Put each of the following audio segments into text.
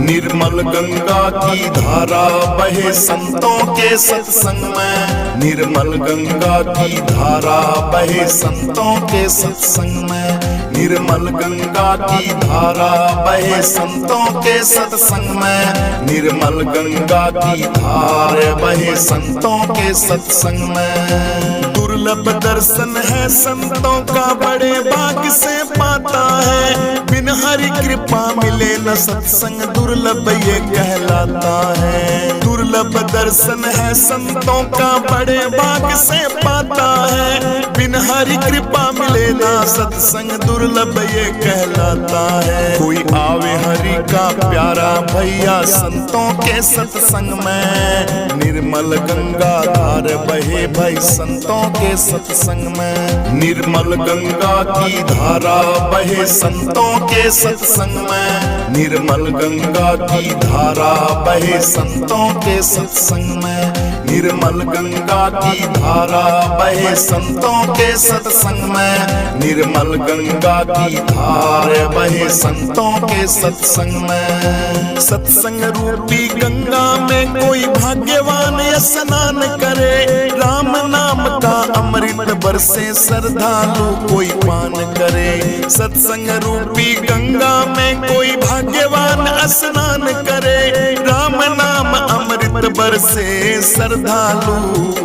निर्मल गंगा की धारा बहे संतों के सत्संग में, निर्मल गंगा की धारा बहे संतों के सत्संग में, निर्मल गंगा की धारा बहे संतों के सत्संग में, निर्मल गंगा की धारा बहे संतों के सत्संग में। दुर्लभ दर्शन है संतों का, बड़े भाग्य से पाता है, बिन हरि कृपा मिले न सत्संग, दुर्लभ ये कहलाता है। दुर्लभ दर्शन है संतों का, बड़े भाग्य से पाता है, बिन हरि कृपा मिले न सत्संग, दुर्लभ ये कहलाता है। कोई आवे हरि का प्यारा भैया संतों के सत्संग में, निर्मल गंगा धार बहे भाई संतों के सत्संग में, निर्मल गंगा की धारा बहे संतों के सत्संग में, निर्मल गंगा की धारा बहे संतों के सत्संग में, निर्मल गंगा की धारा बहे संतों के सत्संग में, निर्मल गंगा की धारा बहे संतों के सत्संग में। सत्संग रूपी गंगा में कोई भाग्यवान स्नान करे, राम नाम का अमृत बरसे श्रद्धालु कोई पान करे। सत्संग रूपी गंगा में कोई भाग्यवान स्नान करे, राम नाम अमृत बरसे श्रद्धालु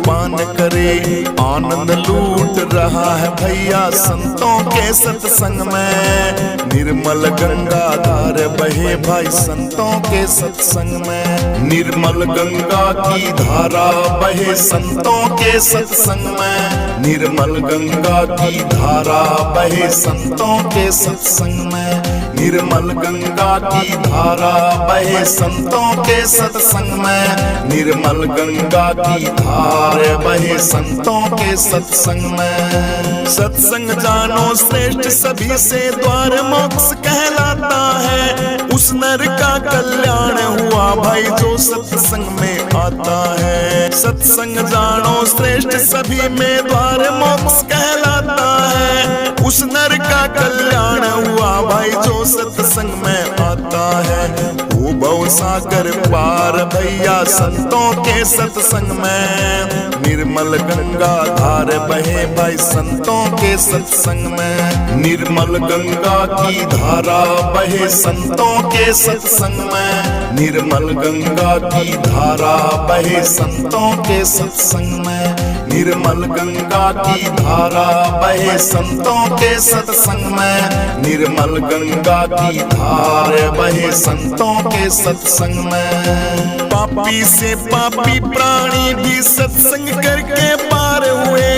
पान करे। आनंद लूट रहा है भैया संतों के सत्संग में, निर्मल गंगा धार बहे भाई संतों के सत्संग में, निर्मल गंगा की धारा बहे संतों के सत्संग में, निर्मल गंगा की धारा बहे संतों के सत्संग में, निर्मल गंगा की धारा बहे संतों के सत्संग में, निर्मल गंगा की धारा बहे संतों के सत्संग में। सत्संग जानो श्रेष्ठ सभी से द्वार मोक्ष कहलाता है, उस नर का कल्याण हुआ भाई जो सत्संग में आता है। सत्संग जानो श्रेष्ठ सभी में द्वार मोक्ष कहलाता है, उस नर का कल्याण हुआ भाई जो सत्संग में आता है। वो भव सागर पार भैया संतों के सत्संग में, निर्मल गंगा धार बहे भाई संतों के सत्संग में, निर्मल गंगा की धारा बहे संतों के सत्संग में, निर्मल गंगा की धारा बहे संतों के सत्संग में, निर्मल गंगा की धारा बहे संतों के सत्संग में, निर्मल गंगा की धारा बहे संतों के सत्संग में। पापी से पापी प्राणी भी सत्संग करके पार हुए,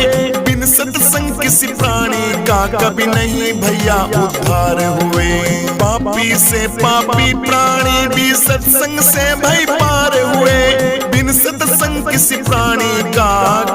बिन सत्संग किसी प्राणी का कभी नहीं भैया उद्धार हुए। पापी से पापी प्राणी भी सत्संग से भाई पार हुए, बिन सत्संग किसी प्राणी का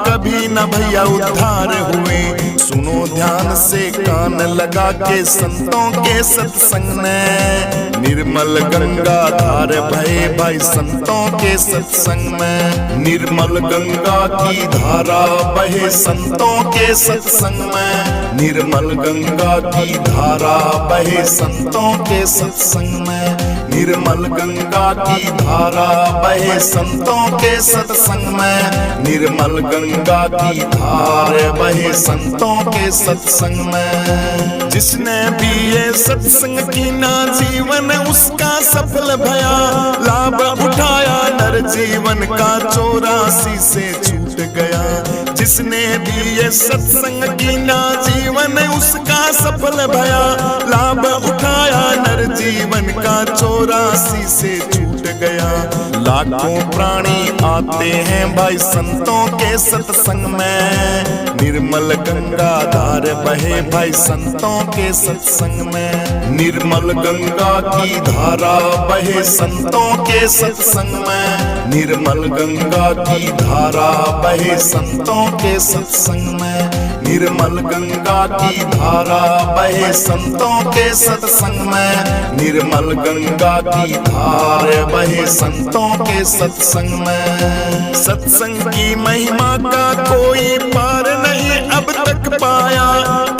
कभी न भैया उद्धार हुए। सुनो ध्यान से कान लगा के संतों के सत्संग में, निर्मल गंगा धार बहे भाई संतों के सत्संग में, निर्मल गंगा की धारा बहे संतों के सत्संग में, निर्मल गंगा की धारा बहे संतों के सत्संग में, निर्मल गंगा की धारा बहे संतों के सत्संग में, निर्मल गंगा की धारा बहे संतों के सत्संग में। जिसने भी ये सत्संग की ना जीवन उसका सफल भया, लाभ उठाया नर जीवन का 84 से छूट गया। जिसने भी ये सत्संग की ना जीवन उसका सफल भया, लाभ उठाया नर जीवन का 84 से छूट गया। लाखों प्राणी आते हैं भाई संतों के सत्संग में, निर्मल गंगा धार बहे भाई संतों के सत्संग में, निर्मल गंगा की धारा बहे संतों के सत्संग में, निर्मल गंगा की धारा बहे संतों के सत्संग में, निर्मल गंगा की धारा बहे संतों के सत्संग में, निर्मल गंगा की धारा बहे संतों के सत्संग में। सत्संग की महिमा का कोई पार नहीं, अब अब तक पाया,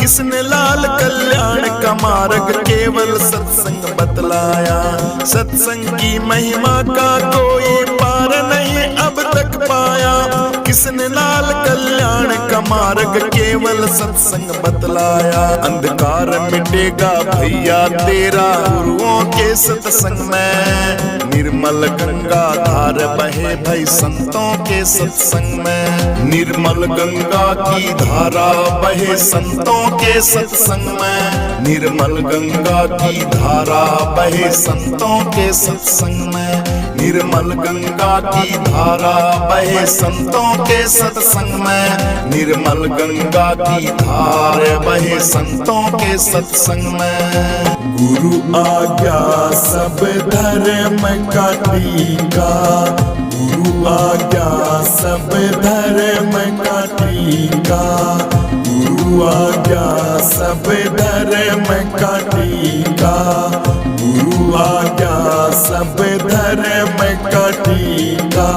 किसने लाल कल्याण का मार्ग केवल सत्संग बतलाया। सत्संग की महिमा का कोई पार नहीं अब तक पाया, किसने लाल कल्याण का मार्ग केवल सत्संग बतलाया। अंधकार मिटेगा भैया तेरा गुरुओं के सत्संग में, निर्मल गंगा धार बहे भाई संतों के सत्संग में। निर्मल गंगा की धारा बहे संतों के सत्संग में, निर्मल गंगा की धारा बहे संतों के सत्संग में। निर्मल गंगा की धारा बहे संतों के सत्संग में, निर्मल गंगा की धार बहे संतों के सत्संग में। गुरु आज्ञा सब धर्म का टीका, गुरु आज्ञा सब धर्म का टीका, गुरु आज्ञा सब धर्म का टीका, गुरु आज्ञा सब धर्म का टीका।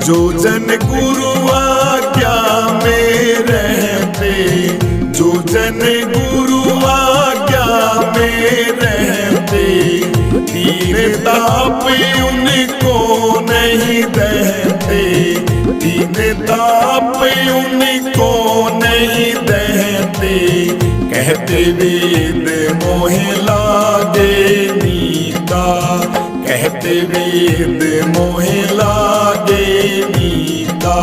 जो जन गुरु आज्ञा में रहते, जो जन गुरु आज्ञा में रहते, तीन ताप उनको नहीं दहते, तीन ताप उनको नहीं दहते। कहते वेद मोहे लागे नीता, कहते वेद मोहे लागे नीता।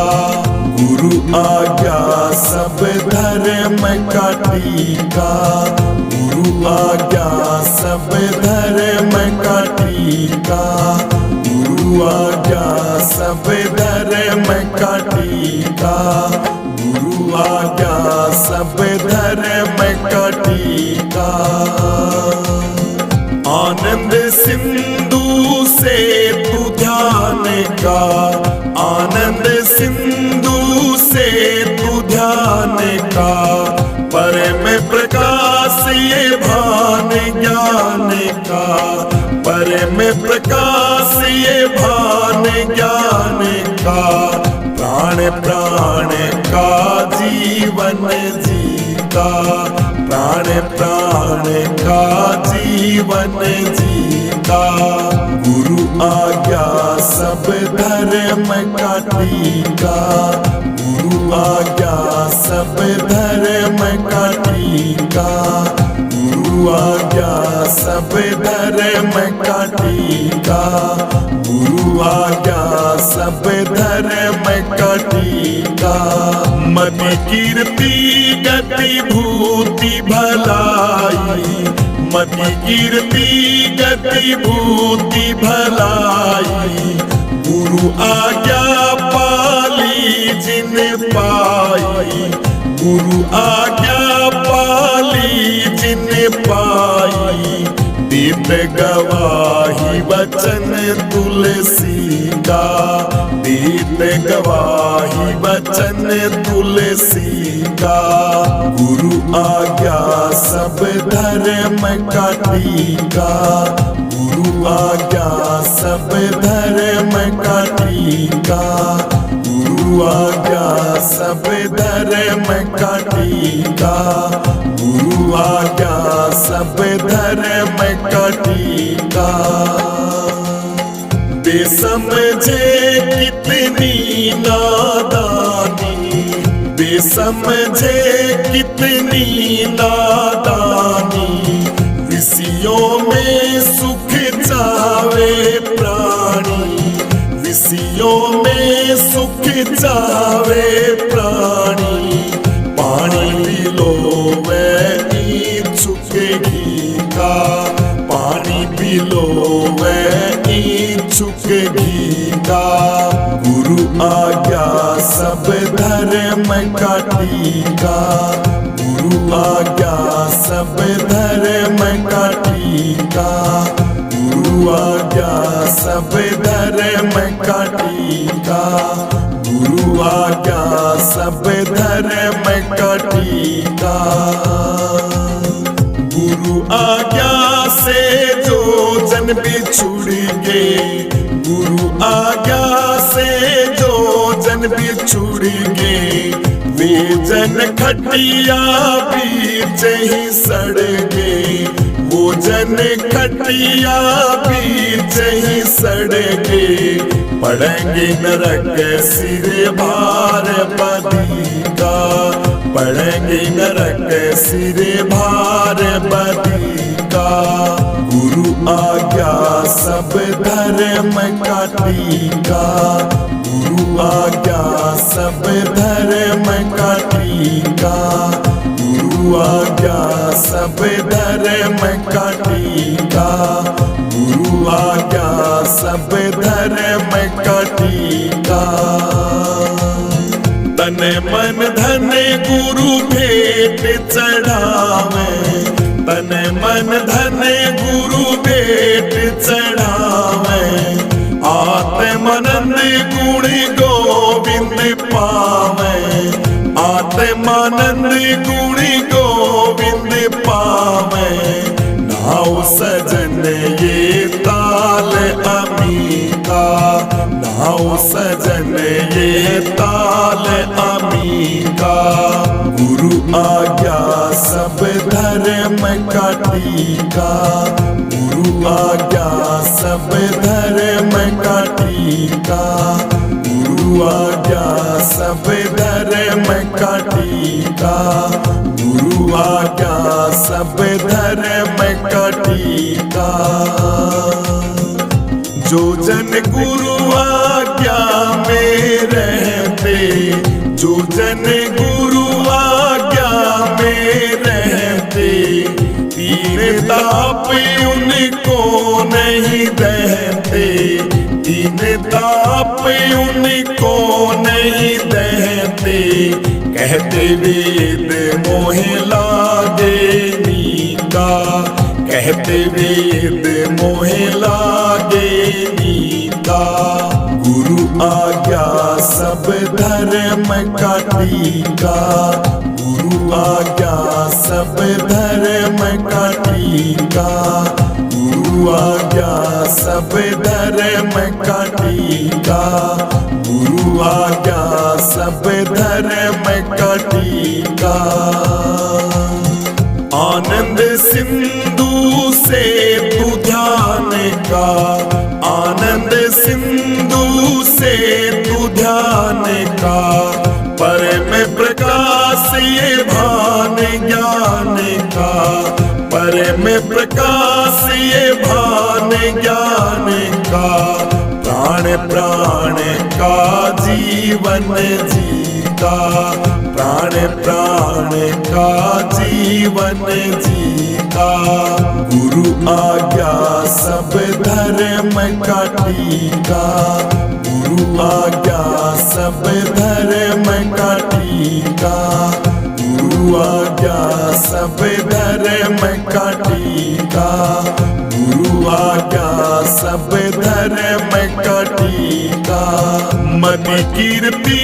गुरु आज्ञा सब धर्म का टीका, गुरु आज्ञा सब धर्म का टीका, गुरु आज्ञा सब धर्म का टीका, गुरु आज्ञा सब धर्म का टीका। आनंद सिंधु से तू ध्यान का, आनंद सिंधु से तू ध्यान का, परम प्रकाश ये भान ज्ञान का, परम प्रकाश ये भान ज्ञान का। प्राण प्राण का जीवन जीता, प्राण प्राण का जीवन जीता। गुरु आज्ञा सब धर्म का टीका, गुरु आज्ञा सब धर्म का टीका, गुरु आज्ञा सब धर्म का टीका, गुरु आज्ञा सब धर्म का टीका। मति कीर्ति गति भूति भलाई, मति कीर्ति गति भूति भलाई। गुरु आज्ञा पाली जिन पाई, गुरु आज्ञा पाली जिन पाई। दीप गवाही वचन तुलसी का, दीप गवाही वचन तुलसी का। गुरु आज्ञा सब धर्म का टीका, गुरु आज्ञा सब धर्म का टीका, गुरु आज्ञा सब धर्म का टीका, गुरु आज्ञा सब धर्म का टीका। बेसमझे कितनी नादानी, बेसमझे कितनी नादानी। ऋषियों में सुख चावे प्राणी, ऋषियों में सुख चावे प्राणी। पानी पी लो वह इच्छुक घी का, पानी पी लो वह इच्छुक घी का। गुरु आज्ञा सब धर्म का टीका, गुरु आज्ञा सब धर्म का टीका, गुरु आज्ञा सब धर्म का टीका, गुरु आज्ञा सब धर्म का टीका। गुरु आज्ञा से जो जन बिछुड़ गए, गुरु आज्ञा से जो जन बिछुड़ गए। वे जन खटिया बीच ही सड़ गए, वो जन खटिया बीच ही सड़ गए। पड़ेंगे नरक सिर भार बदी का, पड़ेंगे नरक सिर भार बदी का। गुरु आज्ञा सब धर्म का टीका, गुरु आज्ञा सब धर्म का टीका, गुरु आज्ञा सब धर्म का टीका, गुरु आज्ञा सब धर्म का टीका। तन मन धन गुरु भेंट चढ़ावे, तन मन धन गुरु भेंट चढ़ावे। आत्मानंद गुण गोविंद पावे, आत्मानंद गुण गोविंद पावे। नाउ सजन ये ताल अमीका, नाउ सजन ये ताल अमीका। गुरु आज्ञा सब धर्म का टीका, गुरु आज्ञा सब धर्म का टीका, गुरु आज्ञा सब धर्म का टीका, गुरु आज्ञा सब धर्म का टीका। जो जन गुरु आज्ञा में रहते, जो जन गुरु आज्ञा में रहते। तीन ताप उनको नहीं दहते, तीन ताप उनको नहीं दहते। कहते वेद मोहे लागे नीका, कहते वेद मोहे लागे नीका। गुरु आज्ञा सब धर्म का टीका, गुरु आज्ञा सब धर्म का टीका, गुरु आज्ञा सब धर्म का टीका, गुरु आज्ञा सब धर्म का टीका। आनंद सिंधु से तू ध्यान का, आनंद सिंधु से तू ध्यान का। परम प्रकाश ये भान ज्ञान का, परम प्रकाश ये भान ज्ञान का। प्राण प्राण का जीवन जीता, प्राण प्राण का जीवन जीता। गुरु आज्ञा सब धर्म का टीका, गुरु आज्ञा सब धर्म का टीका, गुरु आज्ञा सब धर्म का टीका, गुरु आज्ञा सब धर्म का टीका। मति कीर्ति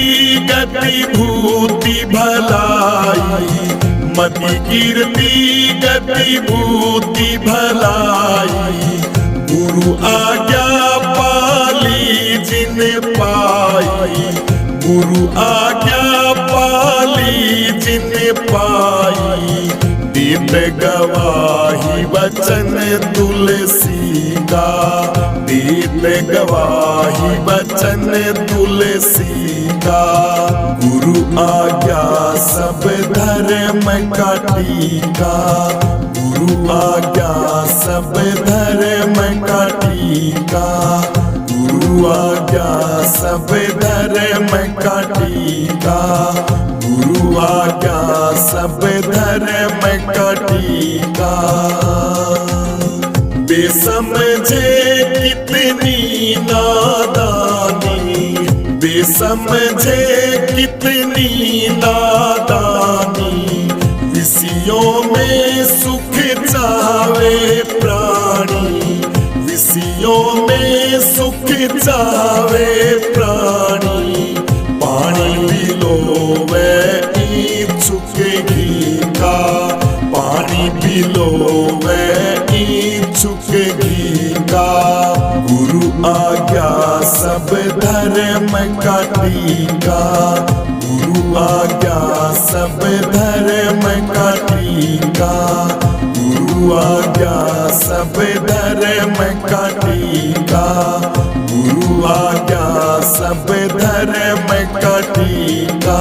गति भूति भलाई, मति कीर्ति गति भूति भलाई। गुरु आज्ञा पाली जिन पाई, गुरु आज्ञा पाली जिन पाई। दीप गवाही वचन तुलसी का, दीप गवाही वचन तुलसी का। गुरु आज्ञा सब धर्म का टीका, गुरु आज्ञा सब धर्म का टीका, गुरु आज्ञा सब धर्म का टीका, गुरु आज्ञा सब धर्म का टीका। बेसमझे कितनी नादानी, बेसमझे कितनी नादानी। विषयों में सुख चावे प्राणी, विषयों में सुख चावे प्राणी। पानी पिलोवे इच्छुक घी का, पानी पिलोवे इच्छुक घी टीका, गुरु आज्ञा सब धर्म का टीका, गुरु आज्ञा सब धर्म का टीका, गुरु आज्ञा सब धर्म का टीका, गुरु आज्ञा सब धर्म का टीका।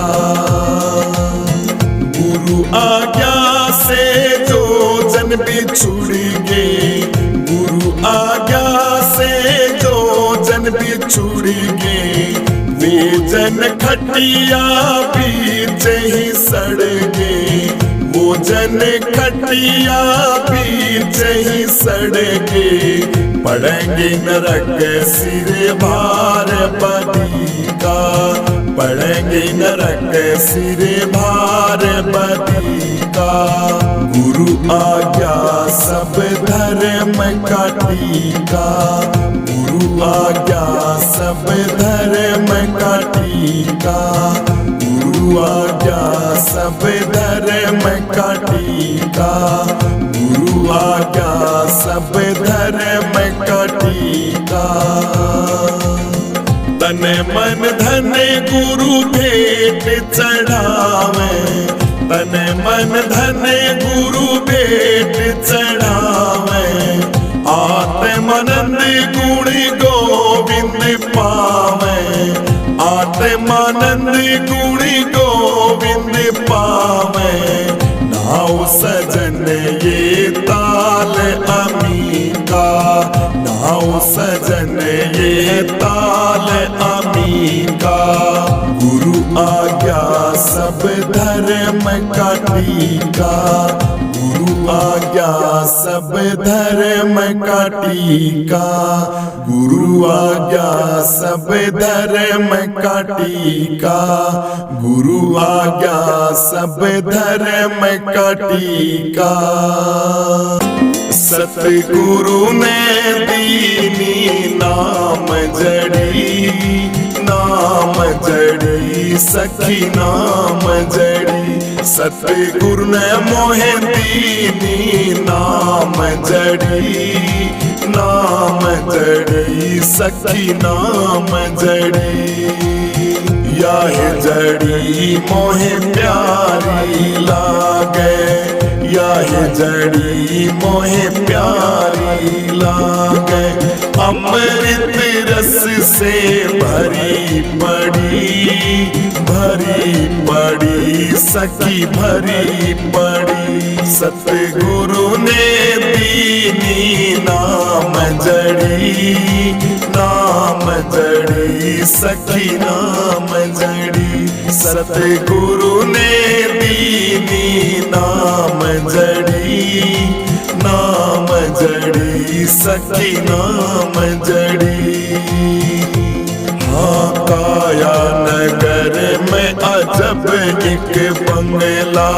गुरु आज्ञा से जो जन बिछुड़ गए, गुरु आज्ञा से जो जन बिछुड़ गए, वे जन खटिया बीच ही सड़ गए, वो जन खटिया बीच ही सड़ गए, पड़ेंगे नरक सिर भार बदी का, पड़ेंगे नरक सिर भार बदी का। गुरु आज्ञा सब धर्म का टीका, गुरु आज्ञा सब धर्म का टीका, गुरु आज्ञा सब धर्म का टीका, गुरु आज्ञा सब धर्म का टीका। तन मन धन गुरु भेंट चढ़ावे, तन मन धन गुरु भेंट चढ़ावे, आत्मानंद गुण गोविंद पावे, आत्मानंद गुण गोविंद पावे। नाउ सजन ये ताल अमी का, नाउ सजन ये ताल अमी का। गुरु आज्ञा सब धर्म का टीका, गुरु आज्ञा सब धर्म का टीका, गुरु आज्ञा सब धर्म का टीका, गुरु आज्ञा सब धर्म का टीका। सतगुरु ने दीनी नाम जड़ी, नाम जड़ी सखी नाम जड़ी, सतगुरु ने मोहे दीनी नाम जड़ी, नाम जड़ी सखी नाम जड़ी। यह जड़ी मोहे प्यारी लागे, यह जड़ी मोहे प्यारी लागे, अमृत रस से भरी पड़ी, भरी पड़ी सखी भरी पड़ी। सतगुरु ने दीनी नाम जड़ी, नाम जड़ी सखी नाम जड़ी, सतगुरु ने दीनी नाम जड़ी, नाम जड़ी सखी नाम जड़ी। हाँ काया नगर में अजब एक बंगला,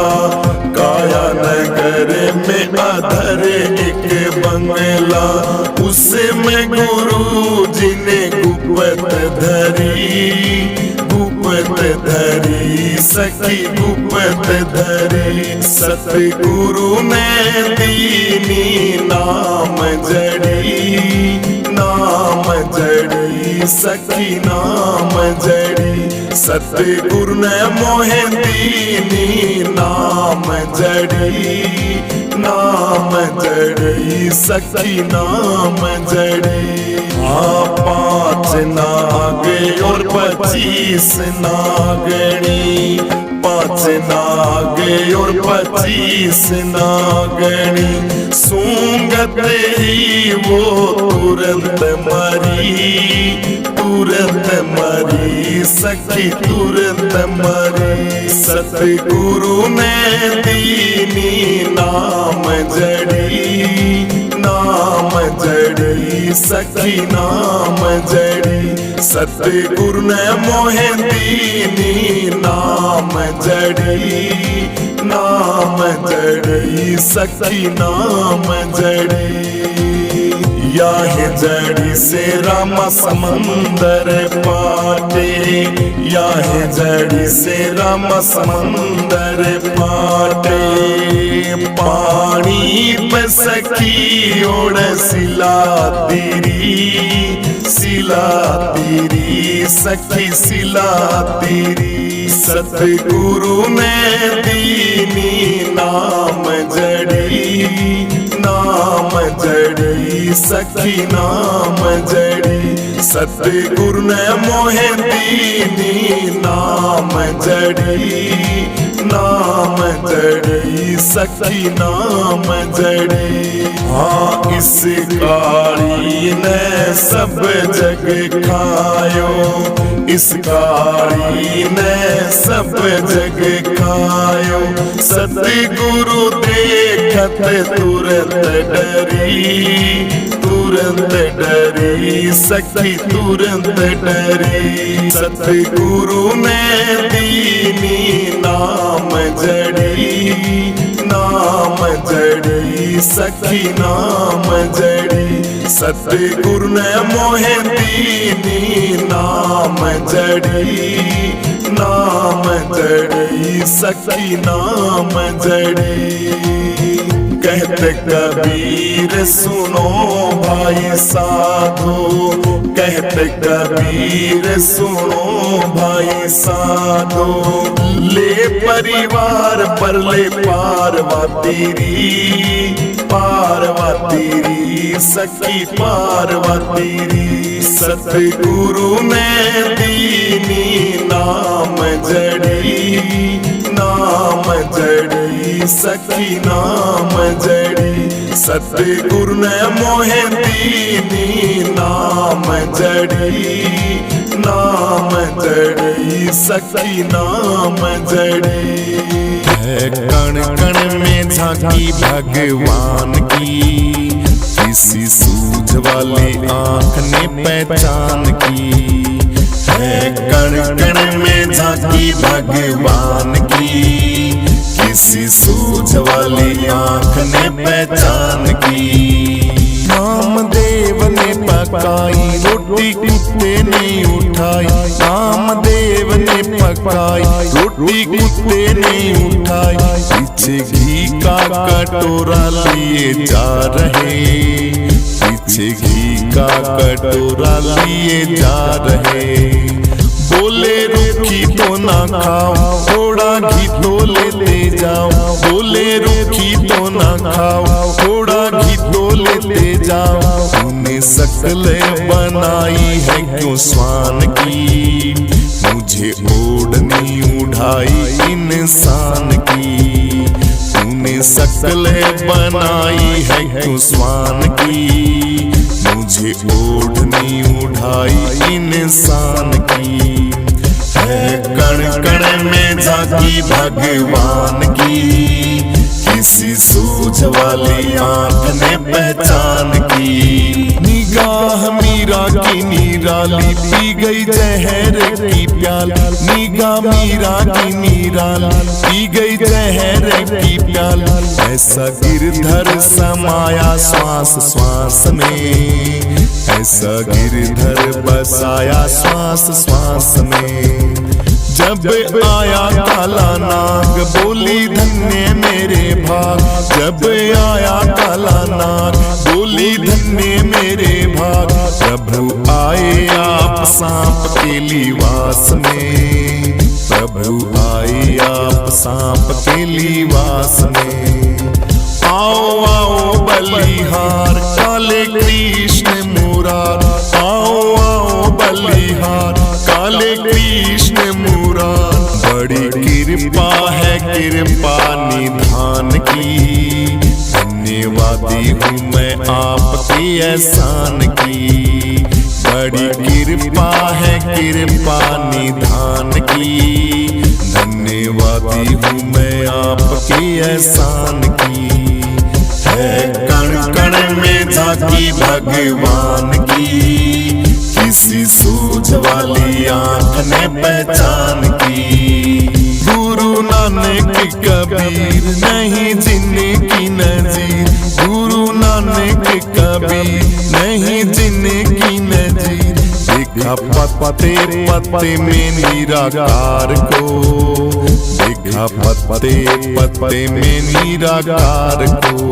काया नगर में अधर एक बंगला, उसमें गुरु जी ने गुप्त धरी, गुप्त धरी सखी गुप्त धरी। सतगुरु ने दीनी नाम जड़ी, नाम जड़ी सखी नाम जड़ी। सतगुरु ने मोहे दीनी नाम जड़ी, नाम जड़ी सखी नाम जड़ी। हाँ 5 नाग और 25 नागणी, 5 नाग और 25 नागणी, सूंघत ही वो तुरंत मरी, तुरंत मरी सखी तुरंत मरी। सतगुरु ने दीनी नाम जड़ी, नाम जड़ी सखी नाम जड़ी। सतगुरु ने मोहे दीनी नाम जड़ी, नाम जड़ी सखी नाम जड़ी। या है जड़ी से रामा समंदर पाटे, या है जड़ी से रामा समंदर पाटे। पानी पे सखी ओढ़ सिला तेरी सखी सिला तेरी। सतगुरु ने दीनी नाम जड़ी सखी नाम जड़ी। सतगुरु ने मोहे दीनी नाम जड़ी सखी नाम जड़ी। हाँ इस काली ने सब जग खायो, इस काली ने सब जग खायो। सतगुरु देखत तुरंत डरी सखी तुरंत डरी। सतगुरु ने दीनी नाम जड़ी सखी नाम जड़ी। सतगुरु ने मोहे दीनी नाम जड़ी सखी नाम जड़ी। कहते कबीर सुनो भाई साधो, कहते कबीर सुनो भाई साधो। ले परिवार पर ले पारवा तेरी सखी पारवा तेरी। सतगुरु ने दीनी नाम जड़ी सखी नाम जड़ी। सतगुरु ने मोहे दीनी नाम जड़ी सखी नाम जड़ी। है कण कण में झांकी भगवान की, किसी सूझ वाली आँख ने पहचान की। है कण कण में झांकी भगवान की, किसी सूझ वाली आँख ने पहचान की। नामदेव ने पकाई रोटी कुत्ते ने उठाई, नामदेव ने पकाई रोटी कुत्ते ने उठाई। पीछे घी का कटोरा लिए जा रहे, पीछे घी का कटोरा लिए जा रहे। बोले रूखी तो ना खाओ, थोड़ा घी तो लेते जाओ। बोले रूखी तो ना खाओ, थोड़ा घी तो लेते जाओ। तूने शक्ल बनाई है क्यों स्वान की, मुझे ओढ़नी उठाई इंसान की। तूने शक्ल बनाई है क्यों स्वान की, मुझे ओढ़नी उठाई इंसान की। है कण कण में झांकी भगवान की, किसी सूझ वाली आँख ने पहचान की। निगाह मीरा की निराली, पी गई जहर की प्याल। निगाह मीरा की निराली, पी गई जहर की प्याल। ऐसा गिरधर समाया श्वास श्वास में, ऐसा गिरधर बसाया श्वास श्वास में। जब आया काला नाग बोली धन्य मेरे भाग, जब आया काला नाग बोली धन्य मेरे भाग। प्रभु आए आप सांप के लिबास में, प्रभु आए आप सांप के लिबास में। आओ आओ बलिहार काले कृष्ण मुरार, आओ आओ बलिहार काले कृष्ण मुरार। बड़ी कृपा है कृपा निधान की, धन्यवादी हूँ मैं आपके एहसान की। बड़ी कृपा है कृपा निधान की, धन्यवादी हूँ मैं आपके एहसान की। है कण कण में झांकी भगवान की, किसी सूझ वाली आँख ने पहचान की। गुरु नानक कबीर नहीं जिंदगी नजीर, गुरु नानक कबीर नहीं जिंदगी नजीर, देखा पत्ते पत्ते में निराकार को, देखा पत्ते पत्ते में निराकार को।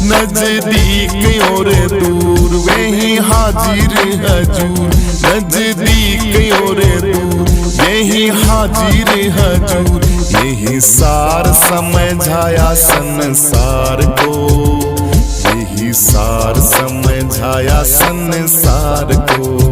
नजदीक और दूर वही हाजिर हजूर, नजदीक और दूर यही हाजिर हजूर, यही सार समझाया संसार को, यही सार समझाया संसार को।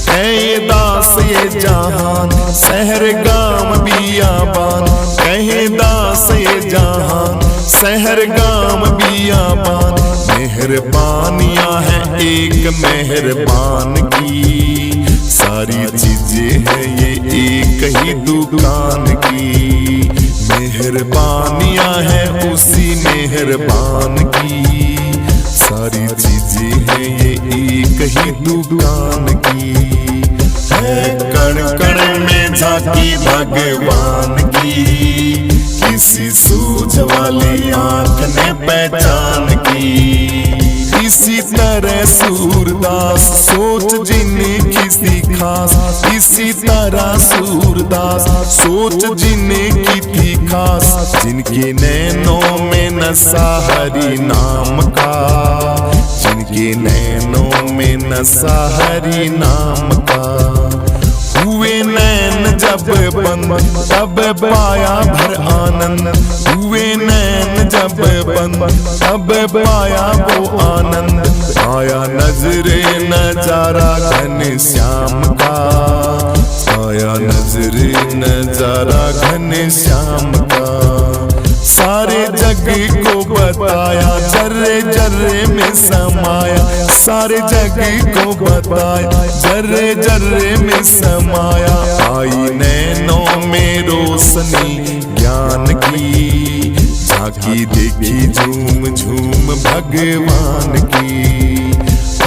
कहे दास ये जहान शहर गाम बियाबान, कहे दास ये जहान शहर गाम बियाबान, मेहरबानियां हैं एक मेहरबान की, सारी चीजें है ये एक ही दुकान की, मेहरबानियां हैं उसी मेहरबान की, सारी चीजें है ये एक ही दुकान की। है कण कण में झांकी भगवान की, किसी सूझ वाली आंख ने पहचान की। इसी तरह सूरदास सोच जिन्हें किसी खास, इसी तरह सूरदास सोच जिन्हें की थी खास, जिनके नैनों में नशा हरि नाम का, जिनके नैनों में नशा हरि नाम का। हुए नैन जब बंद तब पाया भर आनंद, हुए नैन जब बंद तब पाया वो आनंद, आया नजरे नजारा घन श्याम का, आया नजरे नजारा घन श्याम का। सारे जग को बताया जर्रे जर्रे में समाया, सारे जग को बताया जर्रे जर्रे में समाया। आई नैनों में रोशनी ज्ञान की, झांकी देखी झूम झूम भगवान की।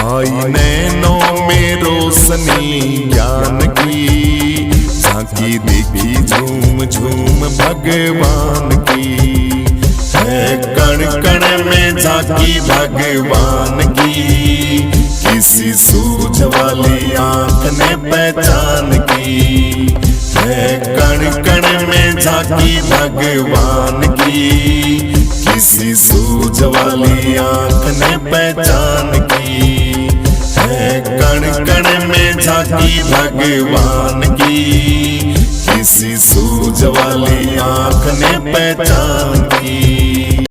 आई नैनों में रोशनी ज्ञान की, झांकी देखी झूम झूम भगवान की। है कण कण में झांकी भगवान की, किसी सूझ वाली आंख ने पहचान की। है कण कण में झांकी भगवान की, किसी सूझ वाली आंख ने पहचान की। है कण कण में झांकी भगवान की, किसी सूझ वाली आंख ने पहचान की।